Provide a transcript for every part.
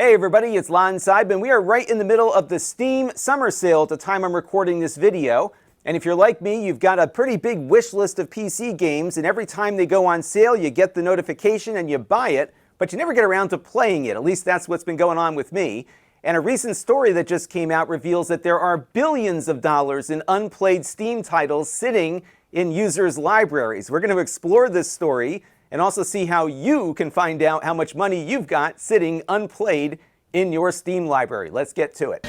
Hey everybody, it's Lon.TV, and we are right in the middle of the Steam summer sale at the time I'm recording this video. And if you're like me, you've got a pretty big wish list of PC games, and every time they go on sale, you get the notification and you buy it, but you never get around to playing it. At least that's what's been going on with me. And a recent story that just came out reveals that there are billions of dollars in unplayed Steam titles sitting in users' libraries. We're going to explore this story and also see how you can find out how much money you've got sitting unplayed in your Steam library. Let's get to it.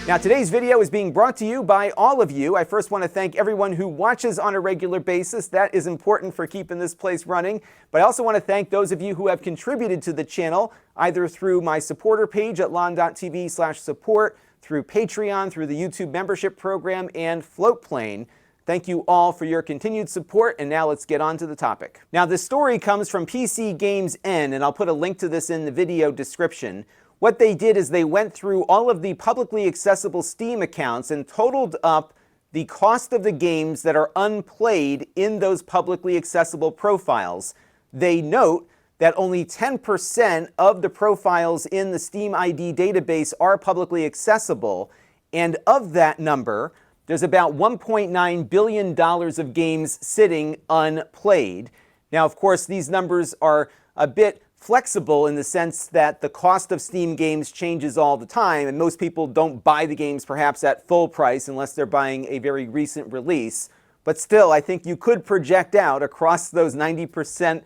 Now, today's video is being brought to you by all of you. I first want to thank everyone who watches on a regular basis. That is important for keeping this place running. But I also want to thank those of you who have contributed to the channel, either through my supporter page at Lon.TV/support, through Patreon, through the YouTube membership program, and Floatplane. Thank you all for your continued support, and now let's get on to the topic. Now, this story comes from PC Games N, and I'll put a link to this in the video description. What they did is they went through all of the publicly accessible Steam accounts and totaled up the cost of the games that are unplayed in those publicly accessible profiles. They note that only 10% of the profiles in the Steam ID database are publicly accessible, and of that number, there's about $1.9 billion of games sitting unplayed. Now, of course, these numbers are a bit flexible in the sense that the cost of Steam games changes all the time, and most people don't buy the games perhaps at full price unless they're buying a very recent release. But still, I think you could project out across those 90%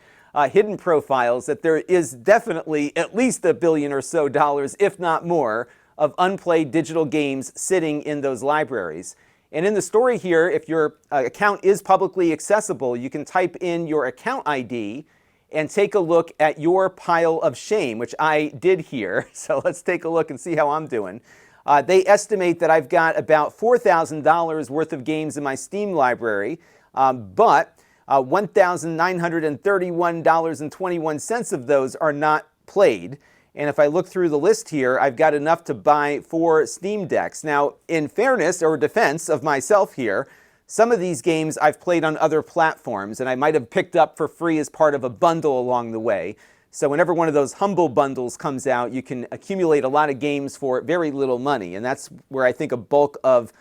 hidden profiles that there is definitely at least $1 billion or so, if not more, of unplayed digital games sitting in those libraries. And in the story here, if your account is publicly accessible, you can type in your account ID and take a look at your pile of shame, which I did here. So let's take a look and see how I'm doing. They estimate that I've got about $4,000 worth of games in my Steam library, but $1,931.21 of those are not played. And if I look through the list here, I've got enough to buy 4 Steam decks. Now, in fairness or defense of myself here, some of these games I've played on other platforms, and I might have picked up for free as part of a bundle along the way. So whenever one of those humble bundles comes out, you can accumulate a lot of games for very little money, and that's where I think a bulk of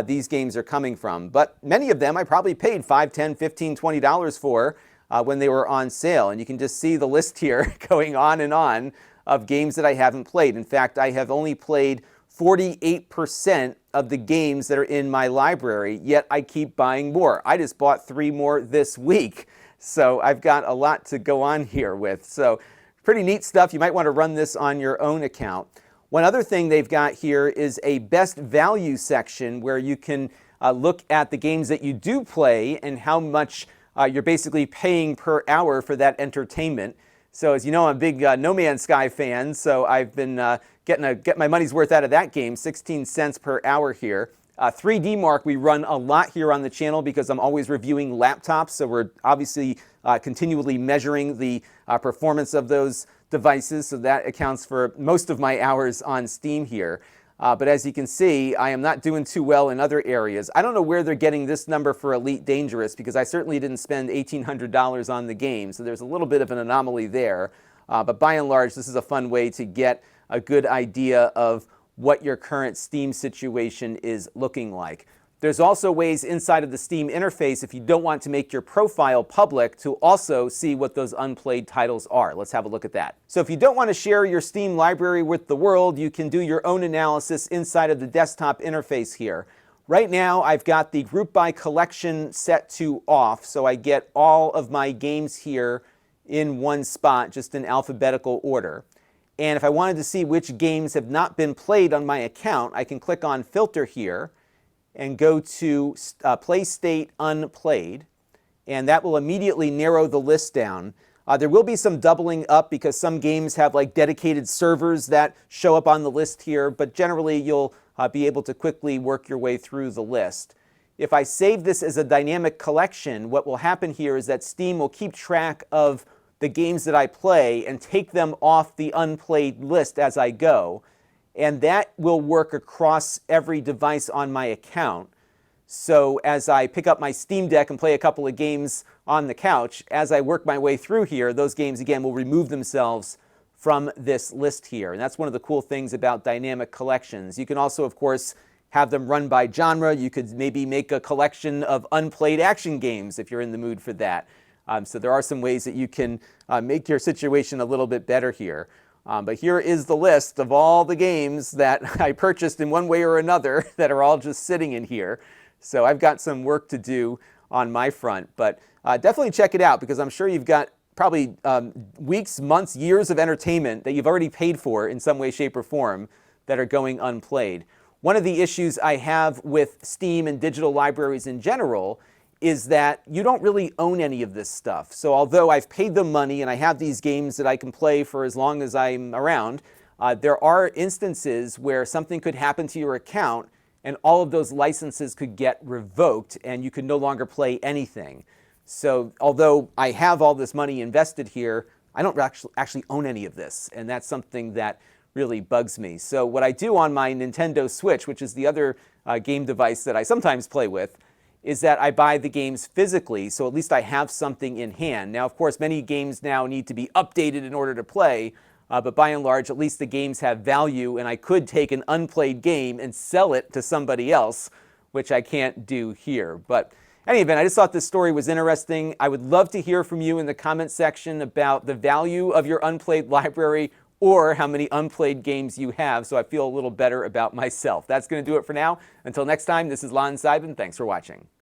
these games are coming from. But many of them I probably paid $5, $10, $15, $20 for when they were on sale, and you can just see the list here going on and on of games that I haven't played. In fact, I have only played 48% of the games that are in my library, yet I keep buying more. I just bought 3 more this week, so I've got a lot to go on here with. So pretty neat stuff. You might want to run this on your own account. One other thing they've got here is a best value section where you can look at the games that you do play and how much you're basically paying per hour for that entertainment. So as you know, I'm a big No Man's Sky fan, so I've been getting my money's worth out of that game, 16 cents per hour here. 3D Mark we run a lot here on the channel because I'm always reviewing laptops, so we're obviously continually measuring the performance of those devices, so that accounts for most of my hours on Steam here. But as you can see, I am not doing too well in other areas. I don't know where they're getting this number for Elite Dangerous because I certainly didn't spend $1,800 on the game, so there's a little bit of an anomaly there. But by and large, this is a fun way to get a good idea of what your current Steam situation is looking like. There's also ways inside of the Steam interface, if you don't want to make your profile public, to also see what those unplayed titles are. Let's have a look at that. So if you don't want to share your Steam library with the world, you can do your own analysis inside of the desktop interface here. Right now, I've got the group by collection set to off, so I get all of my games here in one spot, just in alphabetical order. And if I wanted to see which games have not been played on my account, I can click on Filter here and go to Play State Unplayed, and that will immediately narrow the list down. There will be some doubling up because some games have like dedicated servers that show up on the list here, but generally you'll be able to quickly work your way through the list. If I save this as a dynamic collection, what will happen here is that Steam will keep track of the games that I play and take them off the unplayed list as I go. And that will work across every device on my account. So as I pick up my Steam Deck and play a couple of games on the couch, as I work my way through here, those games again will remove themselves from this list here. And that's one of the cool things about dynamic collections. You can also, of course, have them run by genre. You could maybe make a collection of unplayed action games if you're in the mood for that. So there are some ways that you can make your situation a little bit better here. But here is the list of all the games that I purchased in one way or another that are all just sitting in here. So I've got some work to do on my front. But definitely check it out, because I'm sure you've got probably weeks, months, years of entertainment that you've already paid for in some way, shape, or form that are going unplayed. One of the issues I have with Steam and digital libraries in general is that you don't really own any of this stuff. So although I've paid them money and I have these games that I can play for as long as I'm around, there are instances where something could happen to your account and all of those licenses could get revoked and you could no longer play anything. So although I have all this money invested here, I don't actually own any of this, and that's something that really bugs me. So what I do on my Nintendo Switch, which is the other game device that I sometimes play with, is that I buy the games physically, so at least I have something in hand. Now, of course, many games now need to be updated in order to play, but by and large, at least the games have value, and I could take an unplayed game and sell it to somebody else, which I can't do here. But in any event, I just thought this story was interesting. I would love to hear from you in the comment section about the value of your unplayed library or how many unplayed games you have, so I feel a little better about myself. That's going to do it for now. Until next time, this is Lon.TV. Thanks for watching.